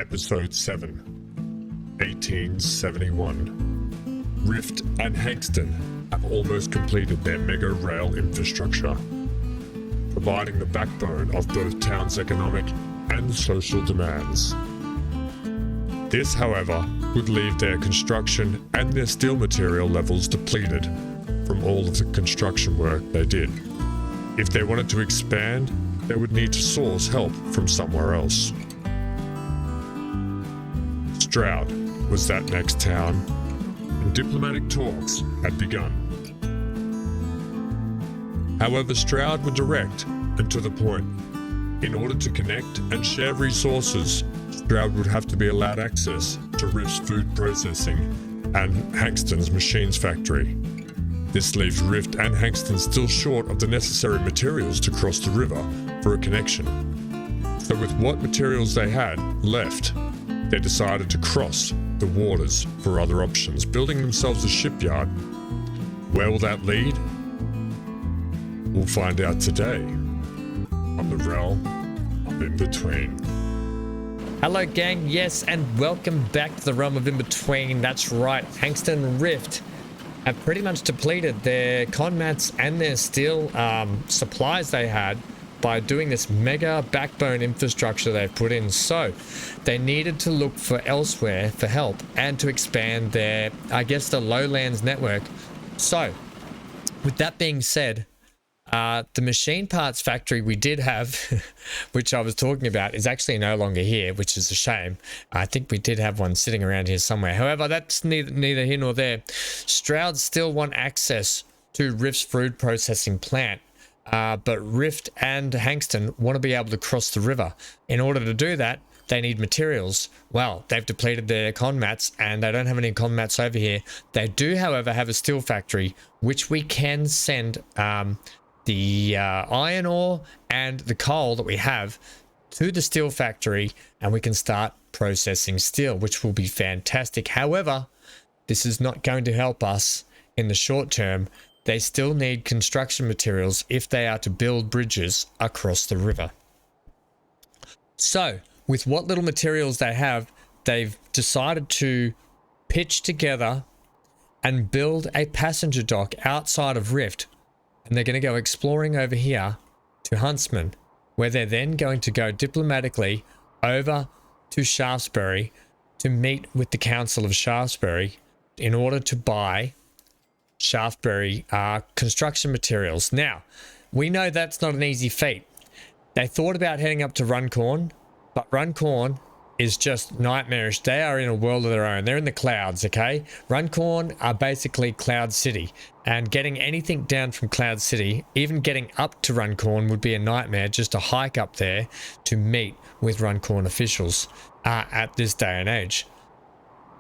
Episode 7, 1871. Rift and Hankston have almost completed their mega rail infrastructure, providing the backbone of both towns' economic and social demands. This, however, would leave their construction and their steel material levels depleted from all of the construction work they did. If they wanted to expand, they would need to source help from somewhere else. Stroud was that next town, and diplomatic talks had begun. However, Stroud were direct and to the point. In order to connect and share resources, Stroud would have to be allowed access to Rift's food processing and Hankston's machines factory. This leaves Rift and Hankston still short of the necessary materials to cross the river for a connection. So with what materials they had left, they decided to cross the waters for other options, building themselves a shipyard. Where will that lead? We'll find out today on the Realm of In-Between. Hello gang, yes, and welcome back to the Realm of In-Between. That's right, Hankston and Rift have pretty much depleted their conmats and their steel supplies they had by doing this mega backbone infrastructure they've put in. So they needed to look for elsewhere for help and to expand their, I guess, the lowlands network. So with that being said, the machine parts factory we did have, which I was talking about, is actually no longer here, which is a shame. I think we did have one sitting around here somewhere. However, that's neither here nor there. Stroud still want access to Rift's food processing plant, but Rift and Hankston want to be able to cross the river. In order to do that, they need materials. Well, they've depleted their conmats and they don't have any conmats over here. They do, however, have a steel factory, which we can send the iron ore and the coal that we have to the steel factory, and we can start processing steel, which will be fantastic. However, this is not going to help us in the short term. They still need construction materials if they are to build bridges across the river. So with what little materials they have, they've decided to pitch together and build a passenger dock outside of Rift. And they're going to go exploring over here to Huntsman, where they're then going to go diplomatically over to Shaftesbury to meet with the Council of Shaftesbury in order to buy Shaftesbury construction materials. Now, we know that's not an easy feat. They thought about heading up to Runcorn, but Runcorn is just nightmarish. They are in a world of their own. They're in the clouds, okay? Runcorn are basically Cloud City, and getting anything down from Cloud City, even getting up to Runcorn, would be a nightmare just to hike up there to meet with Runcorn officials at this day and age.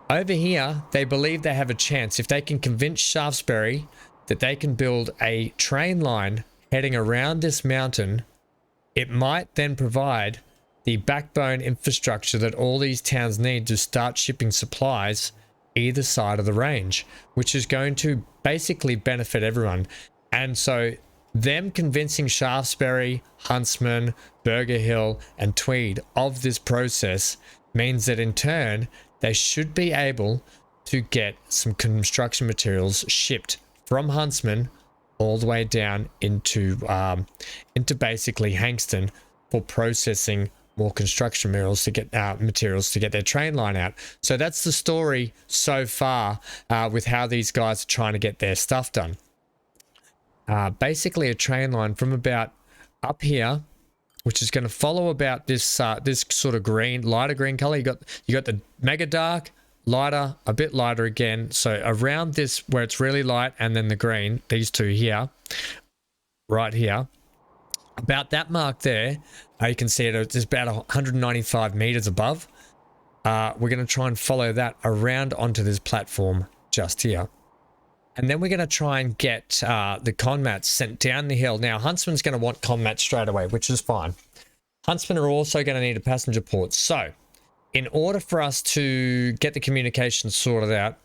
Over here, they believe they have a chance. If they can convince Shaftesbury that they can build a train line heading around this mountain, it might then provide the backbone infrastructure that all these towns need to start shipping supplies either side of the range, which is going to basically benefit everyone. And so them convincing Shaftesbury, Huntsman, Burger Hill and Tweed of this process means that in turn they should be able to get some construction materials shipped from Huntsman all the way down into basically Hankston for processing more construction materials to get their train line out. So that's the story so far with how these guys are trying to get their stuff done. Basically a train line from about up here, which is going to follow about this this sort of green, lighter green color. You got the mega dark, lighter, a bit lighter again. So around this where it's really light, and then the green, these two here, right here. About that mark there, you can see it's about 195 meters above. We're going to try and follow that around onto this platform just here. And then we're going to try and get the conmats sent down the hill. Now, Huntsman's going to want conmats straight away, which is fine. Huntsman are also going to need a passenger port. So, in order for us to get the communication sorted out,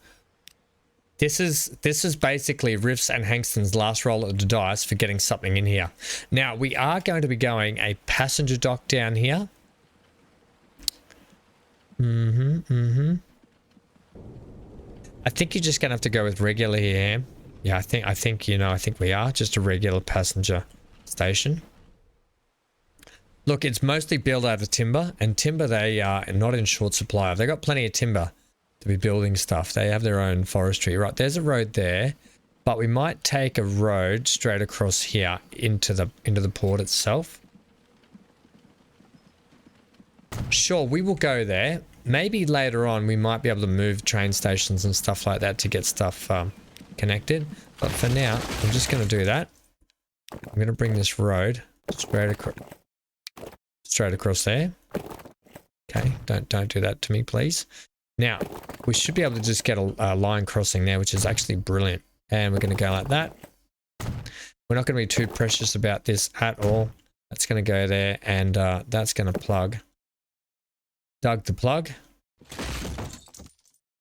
This is basically Rift's and Hankston's last roll of the dice for getting something in here. Now, we are going to be going a passenger dock down here. I think you're just gonna have to go with regular here. Yeah, I think I think we are just a regular passenger station. Look, it's mostly built out of timber, and timber they are not in short supply of. They've got plenty of timber to be building stuff. They have their own forestry. Right, there's a road there, but we might take a road straight across here into the port itself. Sure, we will go there. Maybe later on we might be able to move train stations and stuff like that to get stuff connected. But for now, I'm just going to do that. I'm going to bring this road straight across there. Okay, don't do that to me, please. Now, we should be able to just get a line crossing there, which is actually brilliant. And we're going to go like that. We're not going to be too precious about this at all. That's going to go there, and that's going to plug. Dug the plug.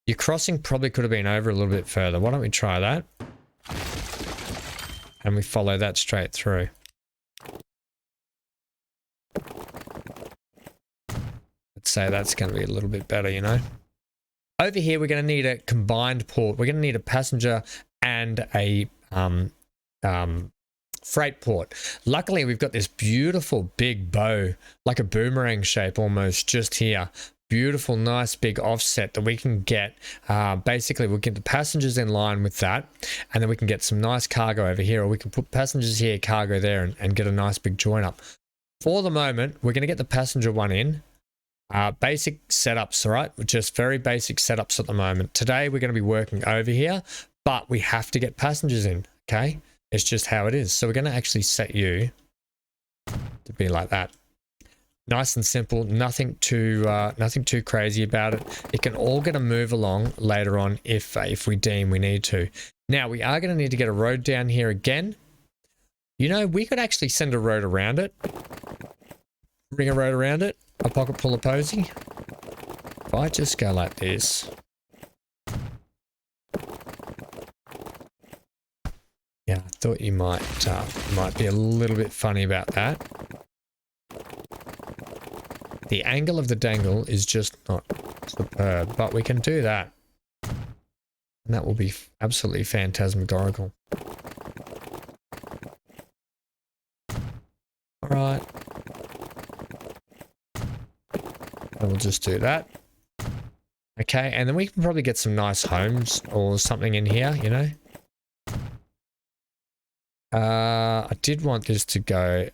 Your crossing probably could have been over a little bit further. Why don't we try that? And we follow that straight through. Let's say that's going to be a little bit better, you know. Over here, we're going to need a combined port. We're going to need a passenger and a freight port. Luckily, we've got this beautiful big bow, like a boomerang shape almost, just here. Beautiful, nice big offset that we can get. Basically, we'll get the passengers in line with that, and then we can get some nice cargo over here, or we can put passengers here, cargo there, and get a nice big join up. For the moment, we're going to get the passenger one in. Basic setups, all right? Just very basic setups at the moment. Today, we're going to be working over here, but we have to get passengers in, okay? It's just how it is. So we're going to actually set you to be like that. Nice and simple, nothing too crazy about it. It can all going to move along later on if we deem we need to. Now, we are going to need to get a road down here again. You know, we could actually send a road around it. Ring a road around it. A pocket pull of posy. If I just go like this. Yeah, I thought you might be a little bit funny about that. The angle of the dangle is just not superb, but we can do that. And that will be absolutely phantasmagorical. All right. And we'll just do that. Okay, and then we can probably get some nice homes or something in here, you know. I did want this to go.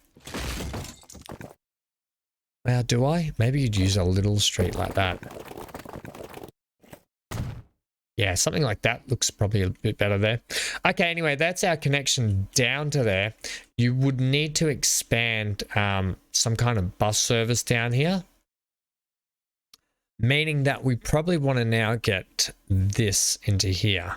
Now, do I? Maybe you'd use a little street like that. Yeah, something like that looks probably a bit better there. Okay, anyway, that's our connection down to there. You would need to expand some kind of bus service down here. Meaning that we probably want to now get this into here.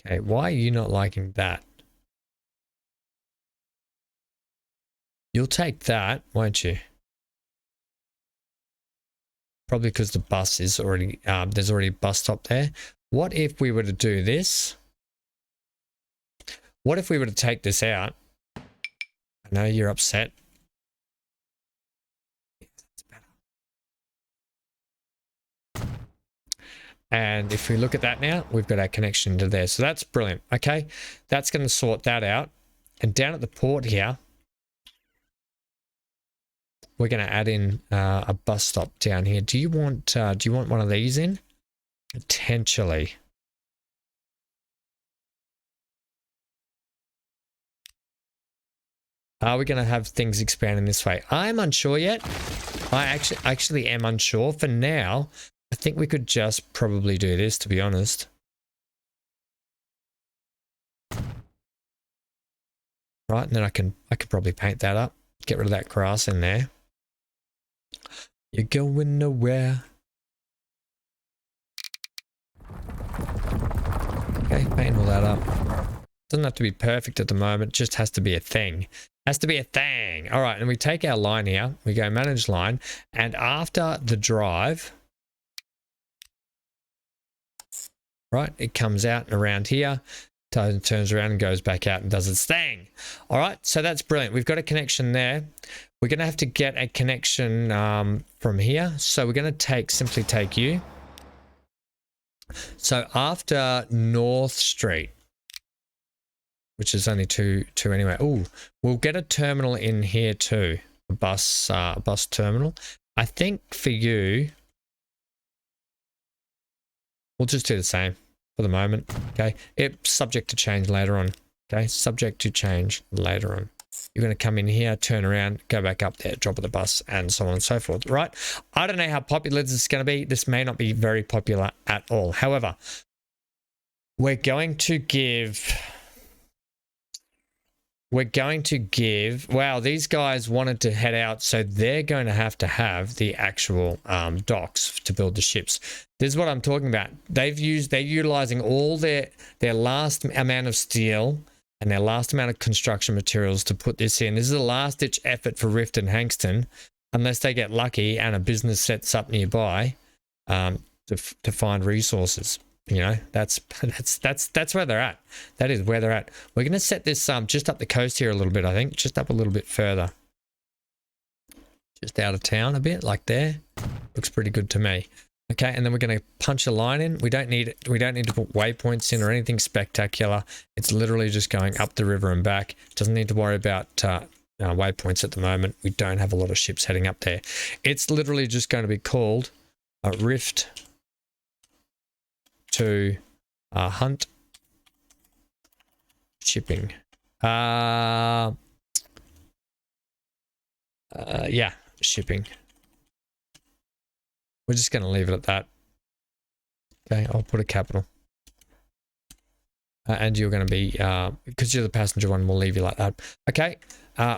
Okay, why are you not liking that? You'll take that, won't you? Probably because the bus is already, there's already a bus stop there. What if we were to do this? What if we were to take this out? I know you're upset. And if we look at that now, we've got our connection to there. So that's brilliant. Okay, that's going to sort that out. And down at the port here, we're going to add in a bus stop down here. Do you want one of these in? Potentially. Are we going to have things expanding this way? I'm unsure yet. I actually am unsure. For now, I think we could just probably do this, to be honest. Right, and then I could probably paint that up. Get rid of that grass in there. You're going nowhere. Okay, paint all that up. Doesn't have to be perfect at the moment, just has to be a thing. Has to be a thing. All right, and we take our line here, we go manage line, and after the drive, right, it comes out and around here. turns around and goes back out and does its thing. All right, so that's brilliant. We've got a connection there. We're going to have to get a connection from here. So we're going to simply take you. So after North Street, which is only two anyway. Oh, we'll get a terminal in here too, a bus terminal. I think for you, we'll just do the same for the moment. Okay, it's subject to change later on. Okay, subject to change later on. You're going to come in here, turn around, go back up there, drop at the bus, and so on and so forth. Right? I don't know how popular this is going to be. This may not be very popular at all. However, we're going to give. Wow, these guys wanted to head out, so they're going to have the actual docks to build the ships. This is what I'm talking about. They're utilizing all their last amount of steel and their last amount of construction materials to put this in. This is a last-ditch effort for Rift and Hankston, unless they get lucky and a business sets up nearby to find resources. You know, that's where they're at. That is where they're at. We're going to set this just up the coast here a little bit, I think. Just up a little bit further. Just out of town a bit, like there. Looks pretty good to me. Okay, and then we're going to punch a line in. We don't need to put waypoints in or anything spectacular. It's literally just going up the river and back. Doesn't need to worry about waypoints at the moment. We don't have a lot of ships heading up there. It's literally just going to be called Rift to hunt shipping. Yeah, shipping. We're just going to leave it at that. Okay, I'll put a capital. And you're going to be, because you're the passenger one, we'll leave you like that. Okay,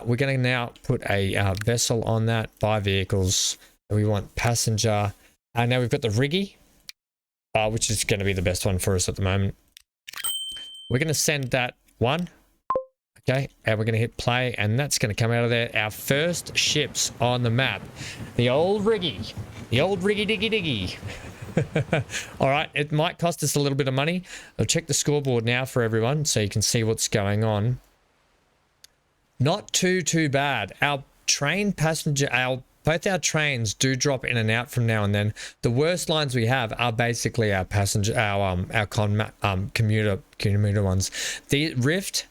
we're going to now put a vessel on that, buy vehicles. We want passenger. Now we've got the riggy. Which is going to be the best one for us at the moment. We're going to send that one. Okay, and we're going to hit play, and that's going to come out of there. Our first ships on the map. The old riggy. The old riggy diggy diggy. All right, it might cost us a little bit of money. I'll check the scoreboard now for everyone so you can see what's going on. Not too bad. Our train passenger, both our trains do drop in and out from now and then. The worst lines we have are basically our passenger, commuter ones. The Rift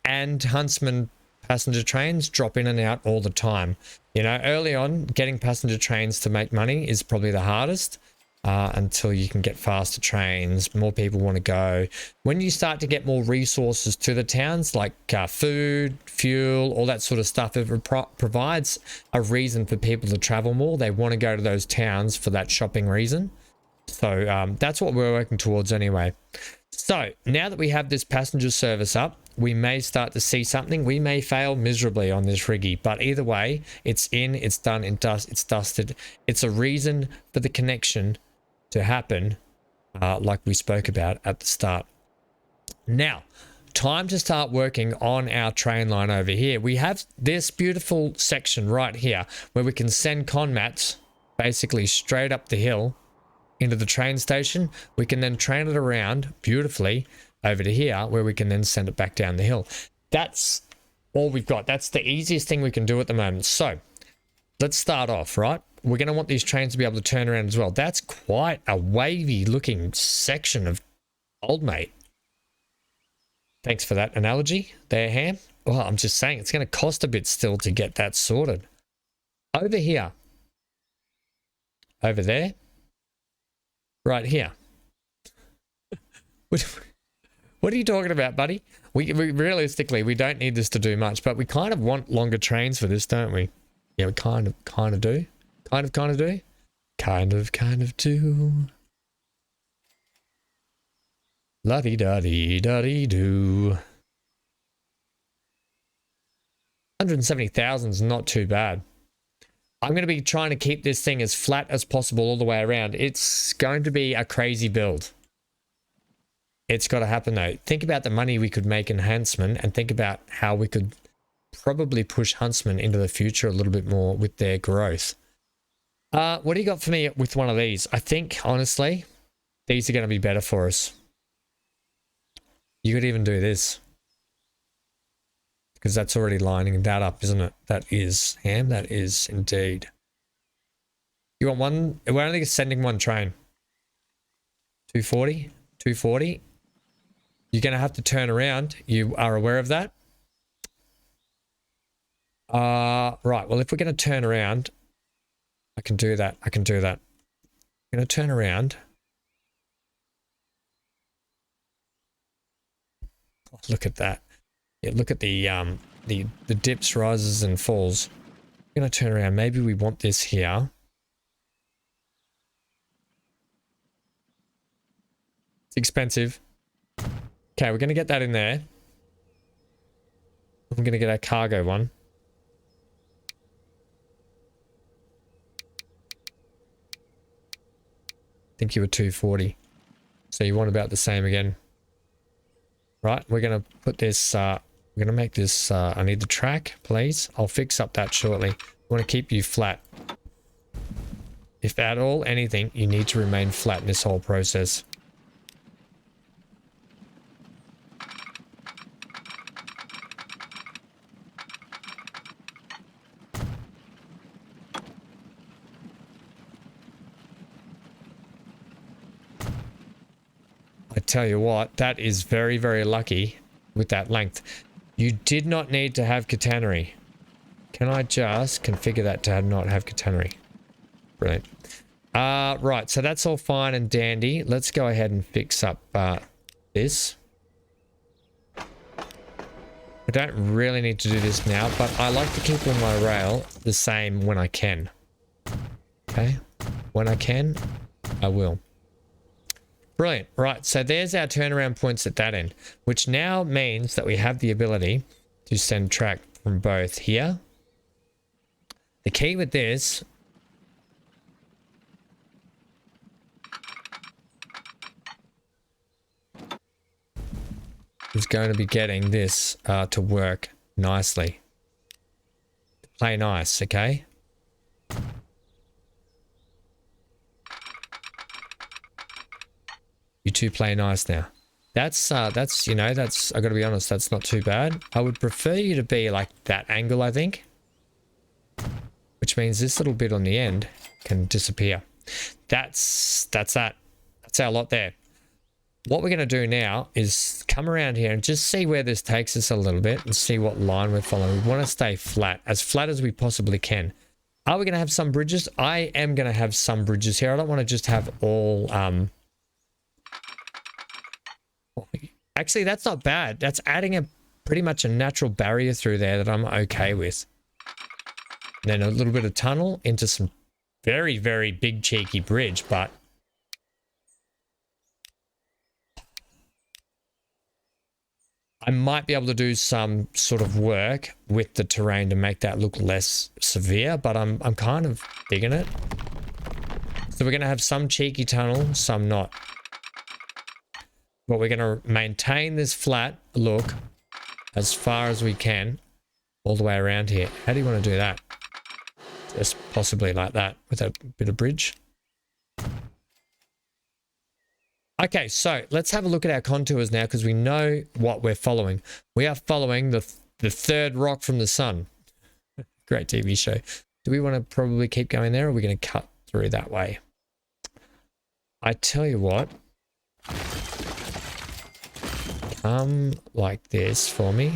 and Huntsman passenger trains drop in and out all the time. You know, early on, getting passenger trains to make money is probably the hardest. Until you can get faster trains, more people want to go. When you start to get more resources to the towns, like food, fuel, all that sort of stuff, it provides a reason for people to travel more. They want to go to those towns for that shopping reason. So that's what we're working towards anyway. So now that we have this passenger service up, we may start to see something. We may fail miserably on this riggy, but either way, it's in, it's done, it's dusted. It's a reason for the connection to happen, like we spoke about at the start. Now, time to start working on our train line over here. We have this beautiful section right here where we can send conmats basically straight up the hill into the train station. We can then train it around beautifully over to here where we can then send it back down the hill. That's all we've got. That's the easiest thing we can do at the moment. So let's start off, right? We're going to want these trains to be able to turn around as well. That's quite a wavy looking section of old mate. Thanks for that analogy there, Ham. Well, I'm just saying it's going to cost a bit still to get that sorted. Over here. Over there. Right here. What are you talking about, buddy? We realistically, we don't need this to do much, but we kind of want longer trains for this, don't we? Yeah, we kind of do. Kind of do. Kind of do. La-dee-da-dee-da-dee-doo. 170,000 is not too bad. I'm going to be trying to keep this thing as flat as possible all the way around. It's going to be a crazy build. It's got to happen though. Think about the money we could make in Huntsman and think about how we could probably push Huntsman into the future a little bit more with their growth. What do you got for me with one of these? I think, honestly, these are going to be better for us. You could even do this. Because that's already lining that up, isn't it? That is, Ham, that is indeed. You want one? We're only sending one train. 240? 240? You're going to have to turn around. You are aware of that? Right. Well, if we're going to turn around, I can do that. I can do that. I'm going to turn around. Oh, look at that. Yeah, look at the dips, rises, and falls. I'm going to turn around. Maybe we want this here. It's expensive. Okay, we're going to get that in there. I'm going to get our cargo one. I think you were 240. So you want about the same again. Right, we're going to put this, we're going to make this, I need the track, please. I'll fix up that shortly. I want to keep you flat. If at all anything, you need to remain flat in this whole process. I tell you what, that is very, very lucky with that length. You did not need to have catenary. Can I just configure that to not have catenary? Brilliant. Right, so that's all fine and dandy. Let's go ahead and fix up this. I don't really need to do this now, but I like to keep on my rail the same when I can. Okay, when I can, I will. Brilliant. Right, so there's our turnaround points at that end, which now means that we have the ability to send track from both here. The key with this is going to be getting this to work nicely. Play nice, okay? You two play nice now. That's you know, that's, I gotta be honest, that's not too bad. I would prefer you to be like that angle, I think. Which means this little bit on the end can disappear. That's that. That's our lot there. What we're gonna do now is come around here and just see where this takes us a little bit and see what line we're following. We want to stay flat as we possibly can. Are we gonna have some bridges? I am gonna have some bridges here. I don't want to just have all actually, that's not bad. That's adding a pretty much a natural barrier through there that I'm okay with. And then a little bit of tunnel into some very, very big cheeky bridge, but I might be able to do some sort of work with the terrain to make that look less severe, but I'm kind of digging it. So we're going to have some cheeky tunnel, some not. But we're going to maintain this flat look as far as we can all the way around here. How do you want to do that? Just possibly like that with a bit of bridge. Okay, so let's have a look at our contours now because we know what we're following. We are following the third rock from the sun. Great TV show. Do we want to probably keep going there or are we going to cut through that way? I tell you what. Come like this for me.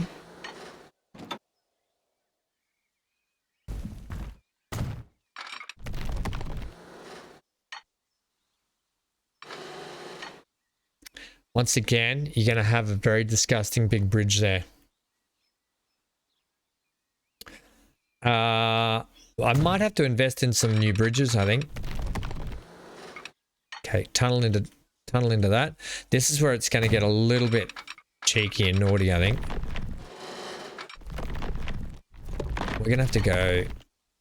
Once again, you're going to have a very disgusting big bridge there. I might have to invest in some new bridges, I think. Okay, tunnel into that. This is where it's going to get a little bit cheeky and naughty, I think. We're going to have to go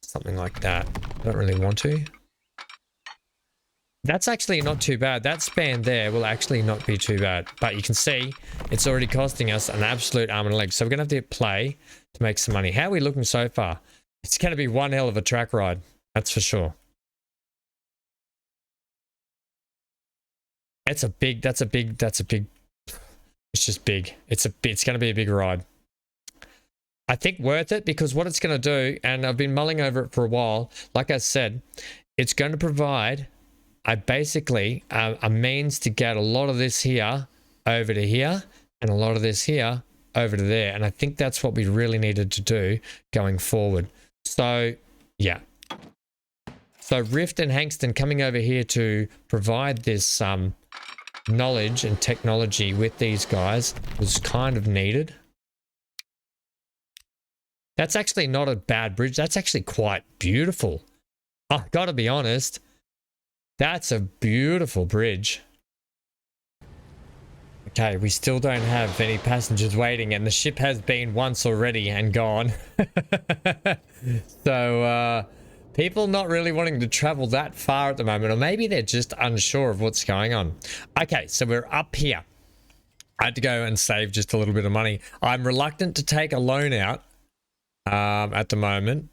something like that. I don't really want to. That's actually not too bad. That span there will actually not be too bad. But you can see it's already costing us an absolute arm and a leg. So we're going to have to play to make some money. How are we looking so far? It's going to be one hell of a track ride. That's for sure. That's a big It's just big. It's going to be a big ride. I think worth it because what it's going to do, and I've been mulling over it for a while, like I said, it's going to provide basically a means to get a lot of this here over to here and a lot of this here over to there. And I think that's what we really needed to do going forward. So, yeah. So Rift and Hankston coming over here to provide this knowledge and technology with these guys was kind of needed. That's actually not a bad bridge. That's actually quite beautiful. I've got to be honest. That's a beautiful bridge. Okay, we still don't have any passengers waiting and the ship has been once already and gone. So, people not really wanting to travel that far at the moment, or maybe they're just unsure of what's going on. Okay, so we're up here. I had to go and save just a little bit of money. I'm reluctant to take a loan out at the moment,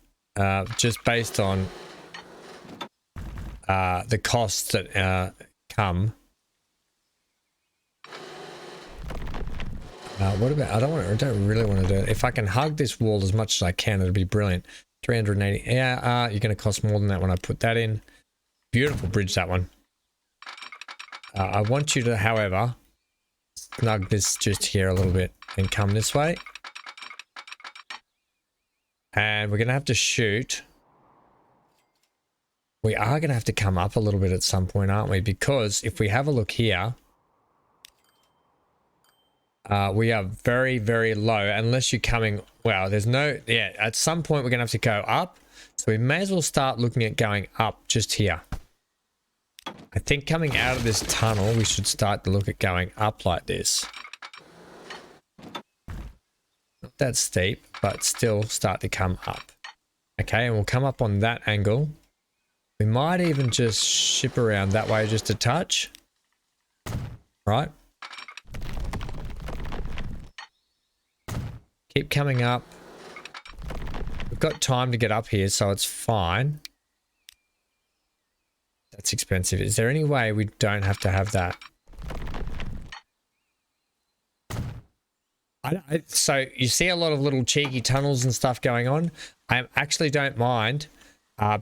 just based on the costs that come. What about? I don't really want to do it. If I can hug this wall as much as I can, it'll be brilliant. 380. Yeah, you're going to cost more than that when I put that in. Beautiful bridge, that one. I want you to, however, snug this just here a little bit and come this way. And we're going to have to shoot. We are going to have to come up a little bit at some point, aren't we? Because if we have a look here, we are very, very low unless you're coming. Well, there's no. Yeah, at some point we're going to have to go up. So we may as well start looking at going up just here. I think coming out of this tunnel, we should start to look at going up like this. Not that steep, but still start to come up. Okay, and we'll come up on that angle. We might even just ship around that way just a touch. Right. Keep coming up. We've got time to get up here, so it's fine. That's expensive. Is there any way we don't have to have that? So you see a lot of little cheeky tunnels and stuff going on. I actually don't mind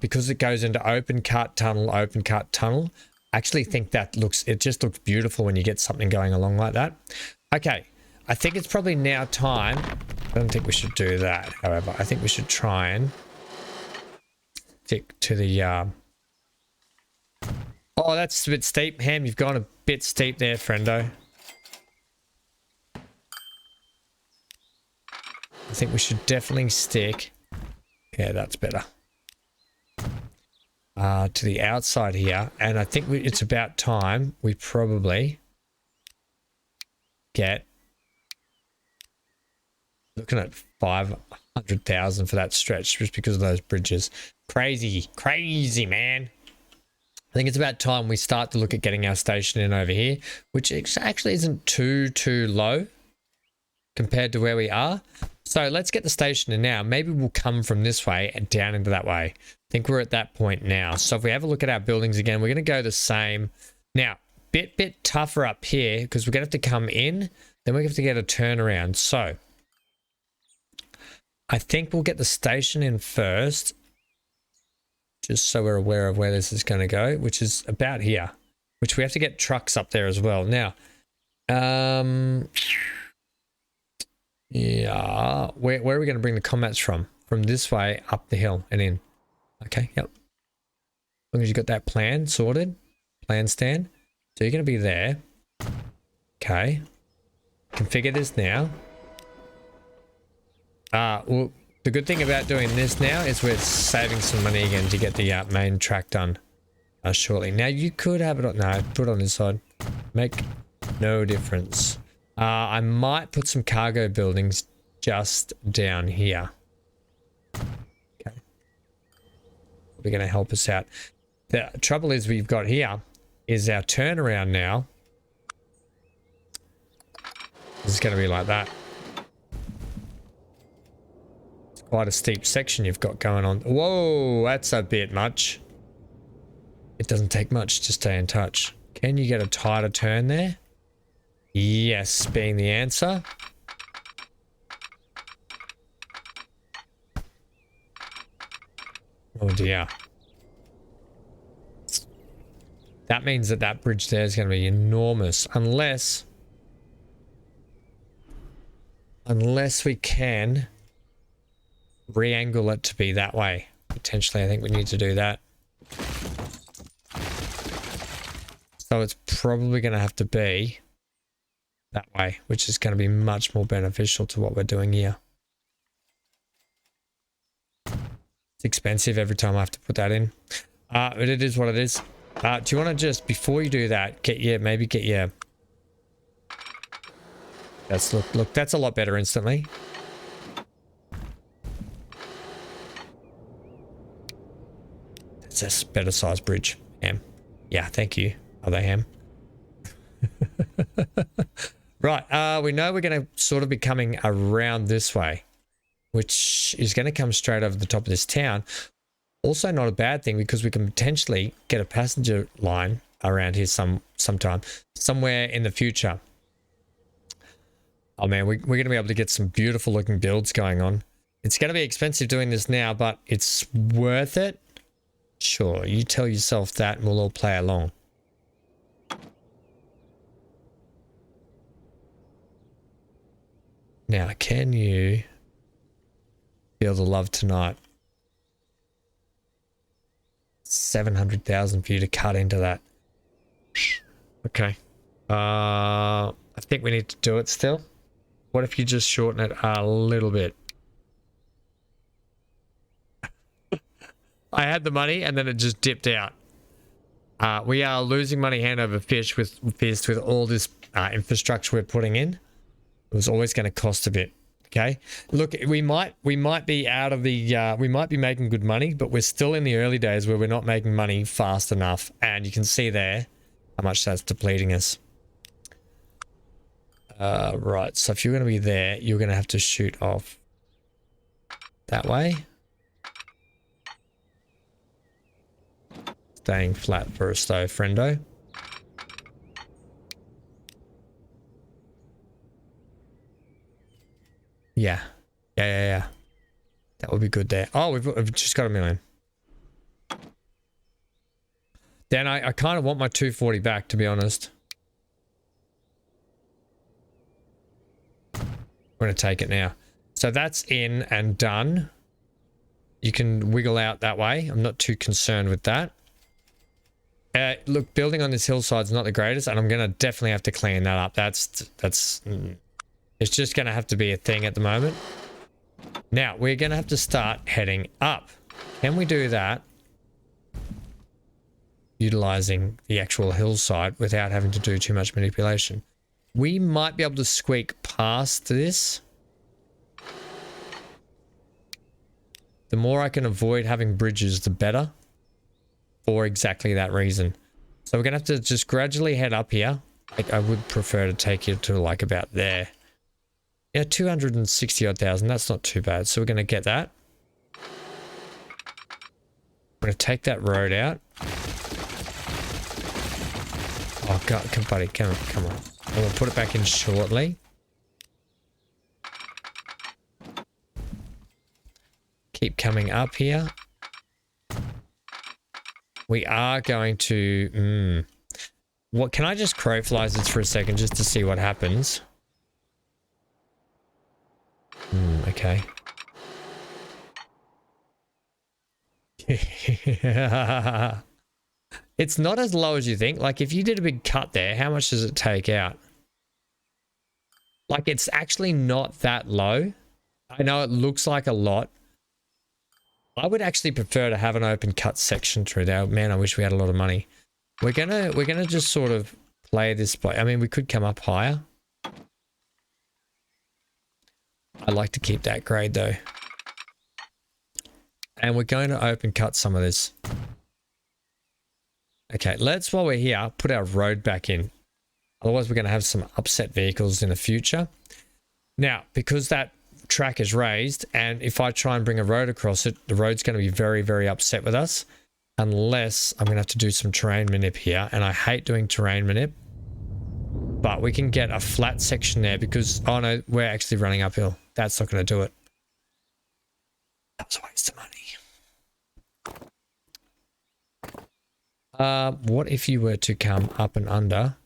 because it goes into open cut tunnel. I actually think that it just looks beautiful when you get something going along like that. Okay, I think it's probably now time. I don't think we should do that, however. I think we should try and stick to the... Oh, that's a bit steep. Ham, you've gone a bit steep there, friendo. I think we should definitely stick... Yeah, that's better. To the outside here. And I think it's about time we probably get... Looking at 500,000 for that stretch just because of those bridges. Crazy, crazy, man. I think it's about time we start to look at getting our station in over here, which actually isn't too low compared to where we are. So let's get the station in now. Maybe we'll come from this way and down into that way. I think we're at that point now. So if we have a look at our buildings again, we're going to go the same. Now, bit tougher up here because we're going to have to come in. Then we have to get a turnaround. So I think we'll get the station in first, just so we're aware of where this is going to go, which is about here, which we have to get trucks up there as well. Now, yeah, where are we going to bring the combats from? From this way up the hill and in. Okay, yep. As long as you got that plan sorted, plan stand. So you're going to be there. Okay. Configure this now. Well, the good thing about doing this now is we're saving some money again to get the main track done shortly. Now you could have it on, no, put it on this side. Make no difference. I might put some cargo buildings just down here. Okay. We're going to help us out. The trouble is we've got here is our turnaround now. This is going to be like that. Quite a steep section you've got going on. Whoa, that's a bit much. It doesn't take much to stay in touch. Can you get a tighter turn there? Yes, being the answer. Oh dear. That means that that bridge there is going to be enormous unless we can re-angle it to be that way. Potentially, I think we need to do that. So it's probably going to have to be that way, which is going to be much more beneficial to what we're doing here. It's expensive every time I have to put that in. But it is what it is. Do you want to just, before you do that, maybe get your... Look, that's a lot better instantly. It's a better sized bridge. Ham. Yeah, thank you. Are they ham? Right, we know we're going to sort of be coming around this way, which is going to come straight over the top of this town. Also not a bad thing because we can potentially get a passenger line around here sometime, somewhere in the future. Oh man, we're going to be able to get some beautiful looking builds going on. It's going to be expensive doing this now, but it's worth it. Sure, you tell yourself that and we'll all play along. Now, can you feel the love tonight? 700,000 for you to cut into that. Okay. I think we need to do it still. What if you just shorten it a little bit? I had the money and then it just dipped out. We are losing money hand over fist with all this infrastructure we're putting in. It was always going to cost a bit. Okay. Look, we might be out of the, we might be making good money, but we're still in the early days where we're not making money fast enough. And you can see there how much that's depleting us. Right. So if you're going to be there, you're going to have to shoot off that way. Staying flat first though, friendo. Yeah. That would be good there. Oh, we've just got 1 million. Then I kind of want my 240 back, to be honest. I'm going to take it now. So that's in and done. You can wiggle out that way. I'm not too concerned with that. Look, building on this hillside is not the greatest, and I'm going to definitely have to clean that up. It's just going to have to be a thing at the moment. Now, we're going to have to start heading up. Can we do that? Utilizing the actual hillside without having to do too much manipulation. We might be able to squeak past this. The more I can avoid having bridges, the better. For exactly that reason. So we're going to have to just gradually head up here. I would prefer to take you to like about there. Yeah, 260 odd thousand. That's not too bad. So we're going to get that. I'm going to take that road out. Oh, God, come, buddy. Come on. I'm going to put it back in shortly. Keep coming up here. We are going to... What, can I just crowflies this for a second just to see what happens? Okay. It's not as low as you think. Like, if you did a big cut there, how much does it take out? Like, it's actually not that low. I know it looks like a lot. I would actually prefer to have an open cut section through there. Man, I wish we had a lot of money. We're gonna just sort of play this by. I mean, we could come up higher. I like to keep that grade though. And we're going to open cut some of this. Okay, let's, while we're here, put our road back in. Otherwise, we're going to have some upset vehicles in the future. Now, because that track is raised, and if I try and bring a road across it, the road's going to be very, very upset with us. Unless I'm going to have to do some terrain manip here. And I hate doing terrain manip. But we can get a flat section there because, oh no, we're actually running uphill. That's not going to do it. That was a waste of money. What if you were to come up and under?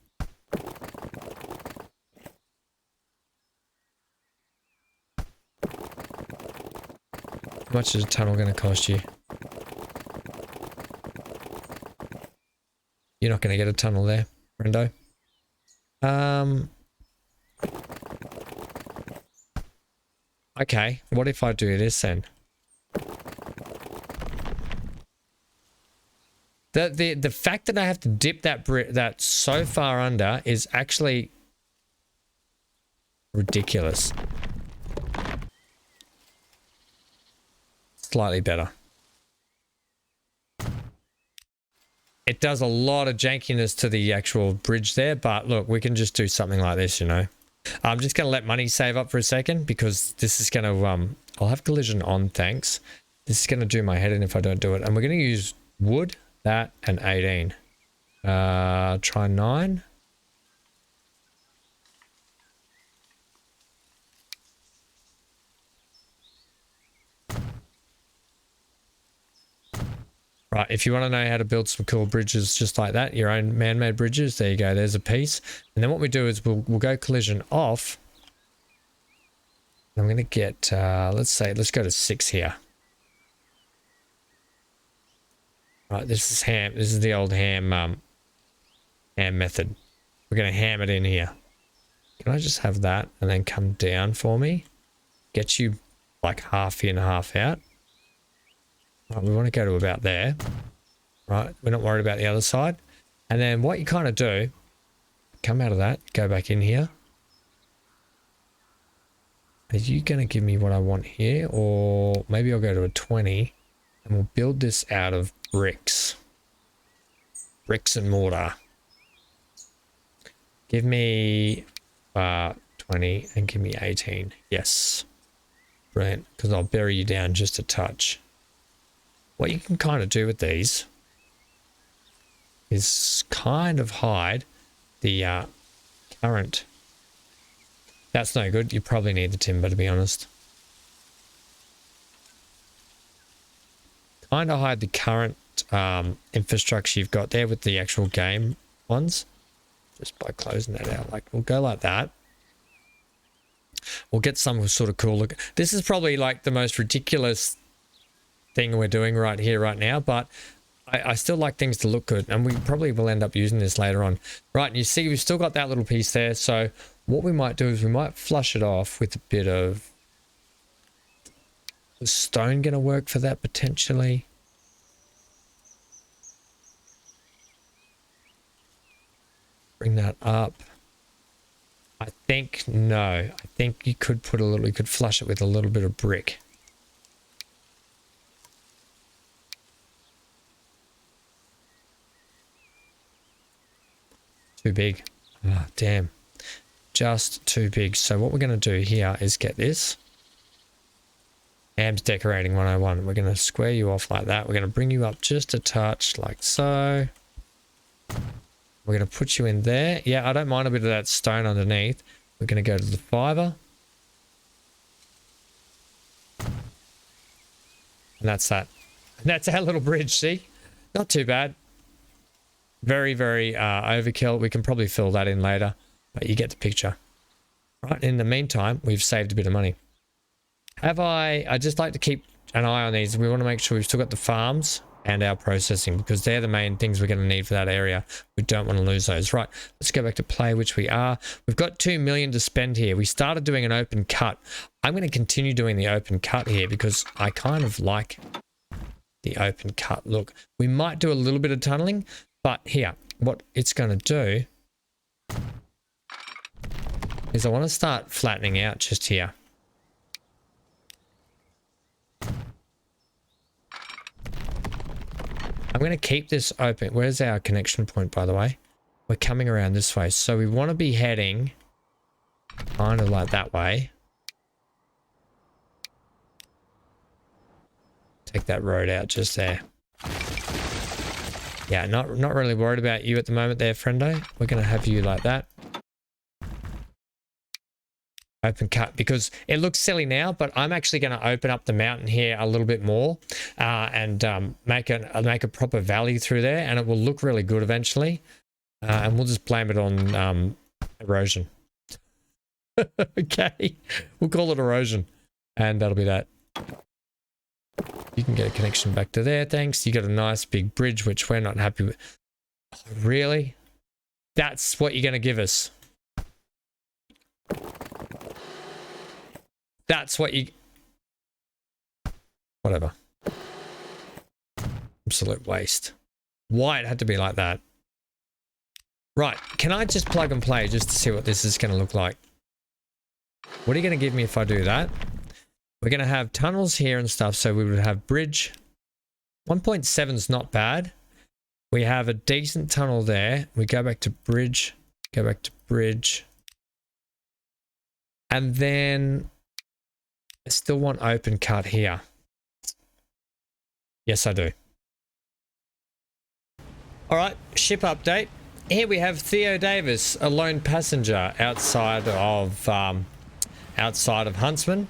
How much is a tunnel going to cost you? You're not going to get a tunnel there, friendo. Okay, what if I do this then? The fact that I have to dip that so far under is actually ridiculous. Slightly better. It does a lot of jankiness to the actual bridge there, but look, we can just do something like this, you know. I'm just going to let money save up for a second because this is going to, I'll have collision on, thanks. This is going to do my head in if I don't do it. And we're going to use wood, that, and 18. Try 9. Right, if you want to know how to build some cool bridges just like that, your own man-made bridges, there you go, there's a piece. And then what we do is we'll go collision off. I'm going to get, let's go to 6 here. Right, this is ham. This is the old ham method. We're going to ham it in here. Can I just have that and then come down for me? Get you like half in, half out. Right, we want to go to about there. Right, we're not worried about the other side. And then what you kind of do, come out of that, go back in here. Are you going to give me what I want here? Or maybe I'll go to a 20 and we'll build this out of bricks. Bricks and mortar. Give me 20 and give me 18. Yes. Brilliant, because I'll bury you down just a touch. What you can kind of do with these is kind of hide the current. That's no good. You probably need the timber, to be honest. Kind of hide the current infrastructure you've got there with the actual game ones. Just by closing that out. Like, we'll go like that. We'll get some sort of cool look. This is probably like the most ridiculous thing we're doing right here, right now, but I still like things to look good, and we probably will end up using this later on. Right, and you see we've still got that little piece there, so what we might do is we might flush it off with a bit of... Is stone going to work for that potentially? Bring that up. I think no. I think you could put a little, you could flush it with a little bit of brick. Too big. Oh, damn. Just too big. So what we're going to do here is get this. Ham's decorating 101. We're going to square you off like that. We're going to bring you up just a touch like so. We're going to put you in there. Yeah, I don't mind a bit of that stone underneath. We're going to go to the fiber. And that's that. And that's our little bridge, see? Not too bad. Very, very overkill. We can probably fill that in later, but you get the picture. Right, in the meantime, we've saved a bit of money. I just like to keep an eye on these. We want to make sure we've still got the farms and our processing, because they're the main things we're going to need for that area. We don't want to lose those. Right, let's go back to play, which we are. We've got 2 million to spend here. We started doing an open cut. I'm going to continue doing the open cut here because I kind of like the open cut look. We might do a little bit of tunneling, but here, what it's going to do is I want to start flattening out just here. I'm going to keep this open. Where's our connection point, by the way? We're coming around this way. So we want to be heading kind of like that way. Take that road out just there. Yeah, not really worried about you at the moment there, friendo. We're going to have you like that. Open cut, because it looks silly now, but I'm actually going to open up the mountain here a little bit more and make a proper valley through there, and it will look really good eventually. And we'll just blame it on erosion. Okay, we'll call it erosion, and that'll be that. You can get a connection back to there, thanks. You got a nice big bridge, which we're not happy with. Oh, really? That's what you're going to give us? That's what you... Whatever. Absolute waste. Why it had to be like that? Right, can I just plug and play just to see what this is going to look like? What are you going to give me if I do that? We're going to have tunnels here and stuff, so we would have bridge. 1.7 is not bad. We have a decent tunnel there. We go back to bridge. Go back to bridge. And then... I still want open cut here. Yes, I do. All right, ship update. Here we have Theo Davis, a lone passenger outside of Huntsman.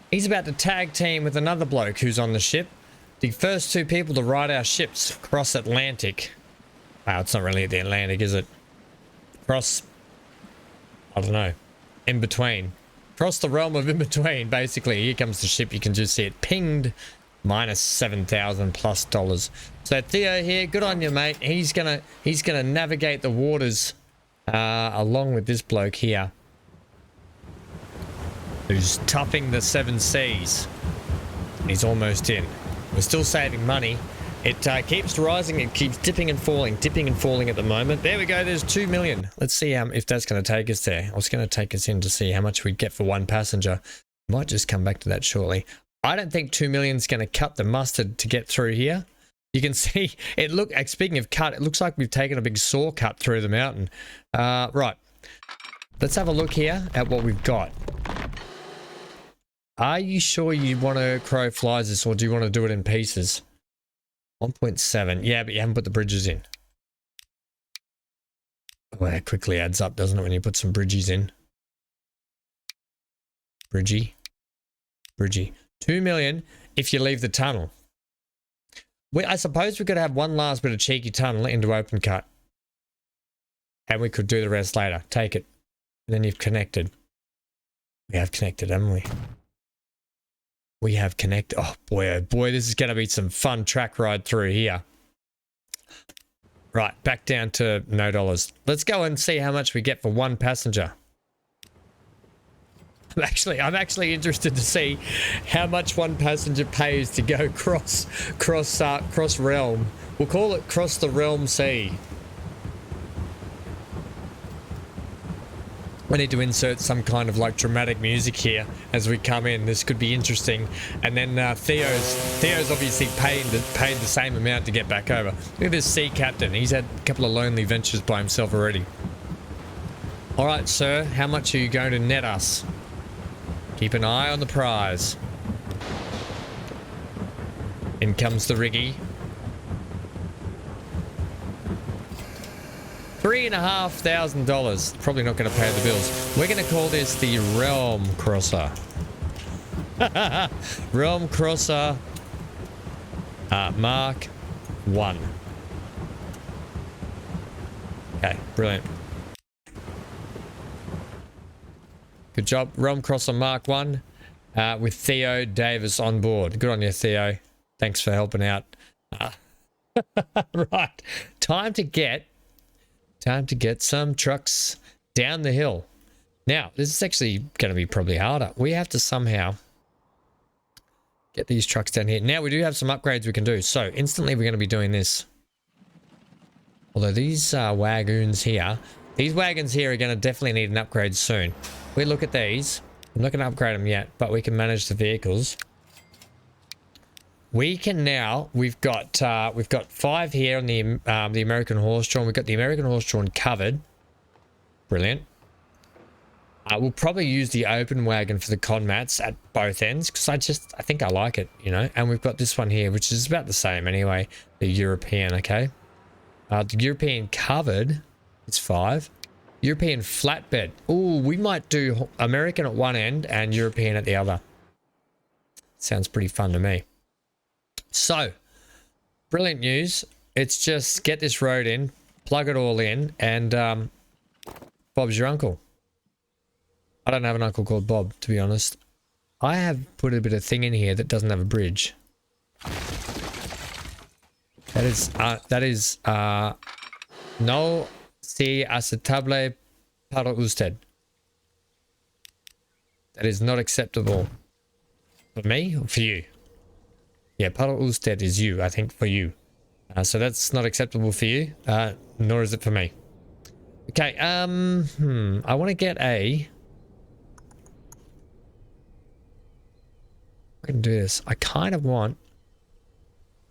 He's about to tag team with another bloke who's on the ship. The first two people to ride our ships across Atlantic. Wow, it's not really the Atlantic, is it? Cross, I don't know, in between. Across the realm of in between, basically. Here comes the ship. You can just see it pinged. Minus $7,000+. So Theo here, good on you, mate. He's gonna navigate the waters along with this bloke here, who's toughing the 7 seas. He's almost in. We're still saving money. It keeps rising. It keeps dipping and falling at the moment. There we go. There's 2 million. Let's see if that's going to take us there. I was going to take us in to see how much we'd get for one passenger. Might just come back to that shortly. I don't think 2 million is going to cut the mustard to get through here. You can see it. Speaking of cut, it looks like we've taken a big saw cut through the mountain. Right. Let's have a look here at what we've got. Are you sure you want to crow flies this, or do you want to do it in pieces? 1.7. Yeah, but you haven't put the bridges in. Well, that quickly adds up, doesn't it, when you put some bridges in? Bridgie. 2 million if you leave the tunnel. I suppose we could have one last bit of cheeky tunnel into open cut. And we could do the rest later. Take it. And then you've connected. We have connected, haven't we? We have connected. Oh boy, this is going to be some fun track ride through here. Right, back down to no dollars. Let's go and see how much we get for one passenger. I'm actually interested to see how much one passenger pays to go cross realm. We'll call it cross the realm sea. We need to insert some kind of like dramatic music here as we come in. This could be interesting. And then Theo's obviously paid the same amount to get back over. Look at this sea captain. He's had a couple of lonely ventures by himself already. All right, sir. How much are you going to net us? Keep an eye on the prize. In comes the riggy. $3,500. Probably not going to pay the bills. We're going to call this the Realm Crosser. Realm Crosser Mark 1. Okay, brilliant. Good job. Realm Crosser Mark 1 with Theo Davis on board. Good on you, Theo. Thanks for helping out. Right. Time to get some trucks down the hill. Now, this is actually going to be probably harder. We have to somehow get these trucks down here. Now, we do have some upgrades we can do. So, instantly we're going to be doing this. Although these wagons here, these wagons here are going to definitely need an upgrade soon. We look at these. I'm not going to upgrade them yet, but we can manage the vehicles. We can now. We've got 5 here on the American horse-drawn. We've got the American horse-drawn covered. Brilliant. We'll probably use the open wagon for the con mats at both ends because I think I like it, you know. And we've got this one here, which is about the same anyway. The European, okay. The European covered is 5. European flatbed. Ooh, we might do American at one end and European at the other. Sounds pretty fun to me. So, brilliant news. It's just get this road in, plug it all in, and Bob's your uncle. I don't have an uncle called Bob, to be honest. I have put a bit of thing in here that doesn't have a bridge. That is no si aceptable para usted. That is not acceptable for me or for you. Yeah, para usted is you, I think, for you. So that's not acceptable for you, nor is it for me. Okay, I want to get a... I can do this. I kind of want...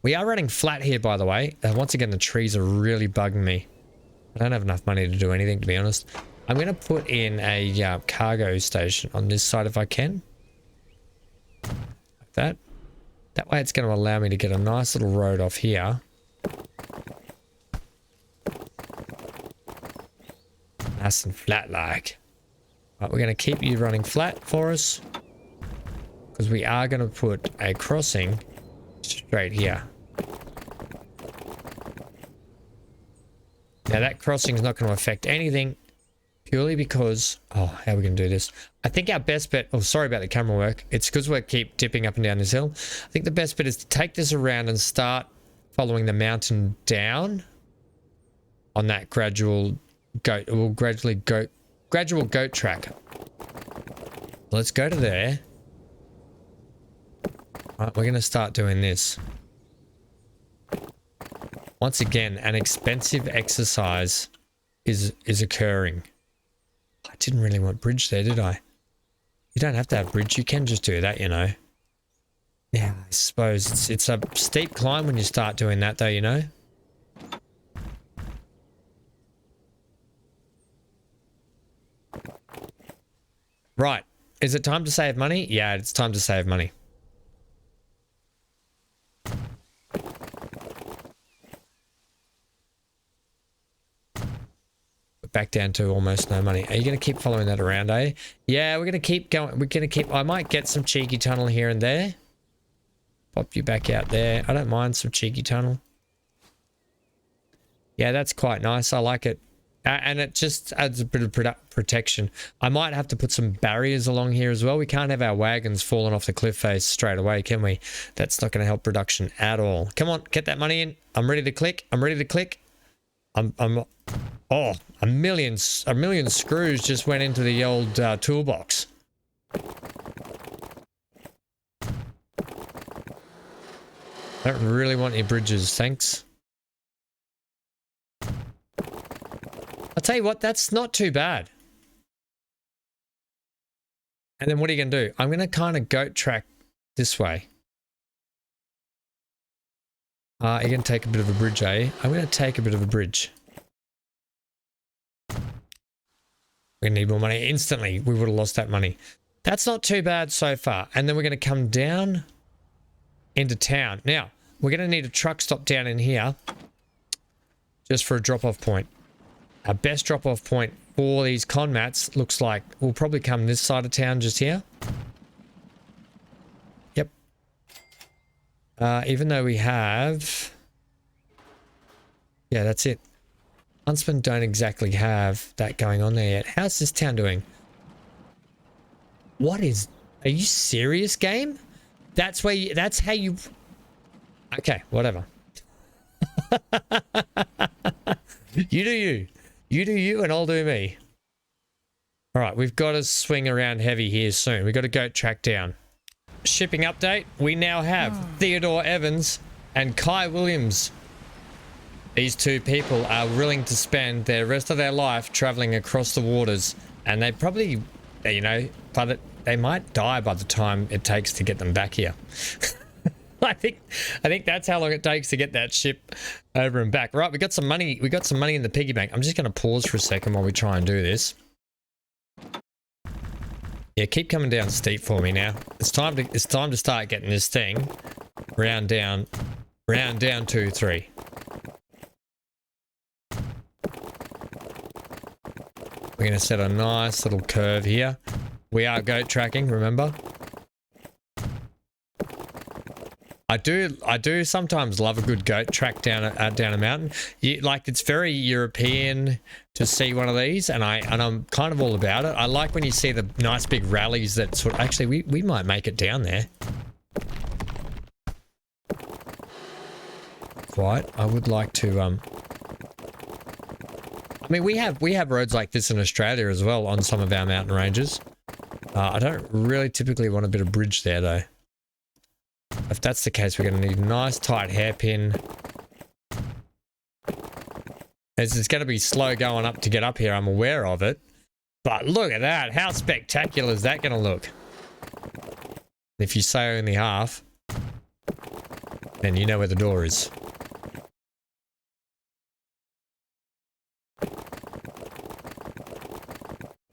We are running flat here, by the way. Once again, the trees are really bugging me. I don't have enough money to do anything, to be honest. I'm going to put in a cargo station on this side if I can. Like that. That way it's going to allow me to get a nice little road off here. Nice and flat like. Right, we're going to keep you running flat for us. Because we are going to put a crossing straight here. Now that crossing is not going to affect anything purely because... Oh, how are we going to do this? I think our best bet... Oh, sorry about the camera work. It's because we keep dipping up and down this hill. I think the best bet is to take this around and start following the mountain down on that gradual goat... Well, gradual goat track. Let's go to there. Alright, we're going to start doing this. Once again, an expensive exercise is occurring. I didn't really want bridge there, did I? You don't have to have bridge. You can just do that, you know. Yeah, I suppose it's a steep climb when you start doing that, though, you know. Right. Is it time to save money? Yeah, it's time to save money. Back down to almost no money. Are you going to keep following that around, eh? Yeah, we're going to keep going. We're going to keep... I might get some cheeky tunnel here and there. Pop you back out there. I don't mind some cheeky tunnel. Yeah, that's quite nice. I like it. And it just adds a bit of protection. I might have to put some barriers along here as well. We can't have our wagons falling off the cliff face straight away, can we? That's not going to help production at all. Come on, get that money in. I'm ready to click. I'm ready to click. Oh, a million screws just went into the old toolbox. I don't really want any bridges, thanks. I'll tell you what, that's not too bad. And then what are you going to do? I'm going to kind of goat track this way. You're going to take a bit of a bridge, eh? I'm going to take a bit of a bridge. We need more money instantly. We would have lost that money. That's not too bad so far. And then we're going to come down into town. Now, we're going to need a truck stop down in here just for a drop-off point. Our best drop-off point for these con mats looks like we'll probably come this side of town just here. Yep. Even though we have... Yeah, that's it. Huntsmen don't exactly have that going on there yet. How's this town doing? What is... Are you serious, game? That's where you... That's how you... Okay, whatever. You do you. You do you and I'll do me. Alright, we've got to swing around heavy here soon. We've got to go track down. Shipping update. We now have Theodore Evans and Kai Williams. These two people are willing to spend the rest of their life traveling across the waters, and they probably, you know, they might die by the time it takes to get them back here. I think that's how long it takes to get that ship over and back. Right, we got some money. We got some money in the piggy bank. I'm just going to pause for a second while we try and do this. Yeah, keep coming down steep for me now. It's time to start getting this thing round down 2, 3. We're going to set a nice little curve here. We are goat tracking, remember? I do sometimes love a good goat track down a mountain. Like, it's very European to see one of these, and I'm kind of all about it. I like when you see the nice big rallies that sort of, actually we might make it down there. Quite. I would like to I mean, we have roads like this in Australia as well on some of our mountain ranges. I don't really typically want a bit of bridge there though. If that's the case, we're going to need a nice tight hairpin. It's going to be slow going up to get up here, I'm aware of it. But look at that. How spectacular is that going to look? If you say only half, then you know where the door is.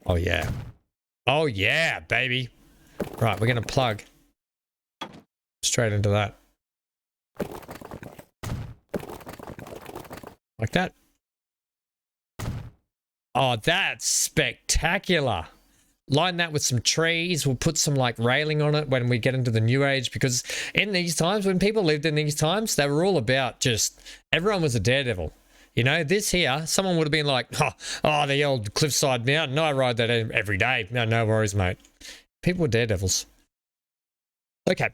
Oh yeah. Oh yeah, baby. Right, we're going to plug straight into that. Like that. Oh, that's spectacular. Line that with some trees. We'll put some like railing on it when we get into the new age, because in these times, when people lived in these times, they were all about just, everyone was a daredevil. You know, this here, someone would have been like, oh, the old cliffside mountain. I ride that every day. No worries, mate. People were daredevils. Okay.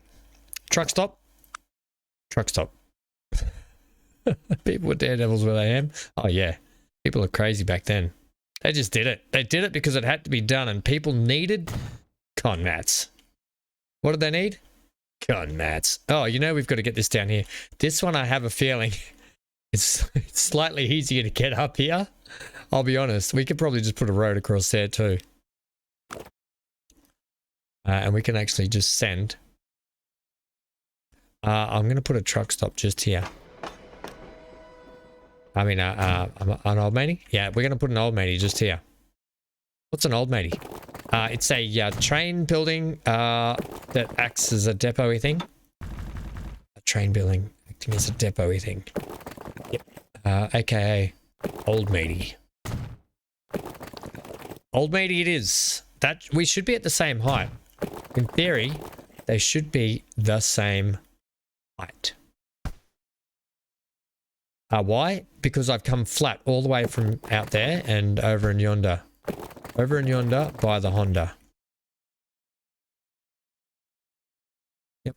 Truck stop. Truck stop. People were daredevils where they am. Oh, yeah. People are crazy back then. They just did it. They did it because it had to be done, and people needed con mats. What did they need? Con mats. Oh, you know, we've got to get this down here. This one, I have a feeling it's slightly easier to get up here. I'll be honest. We could probably just put a road across there too. And we can actually just send. I'm going to put a truck stop just here. I mean, an old matey? Yeah, we're going to put an old matey just here. What's an old matey? It's a train building that acts as a depot-y thing. A train building acting as a depot-y thing. Yep. AKA old matey. Old matey it is. That we should be at the same height. In theory, they should be the same height. Why? Because I've come flat all the way from out there and over in yonder. Over in yonder by the Honda. Yep.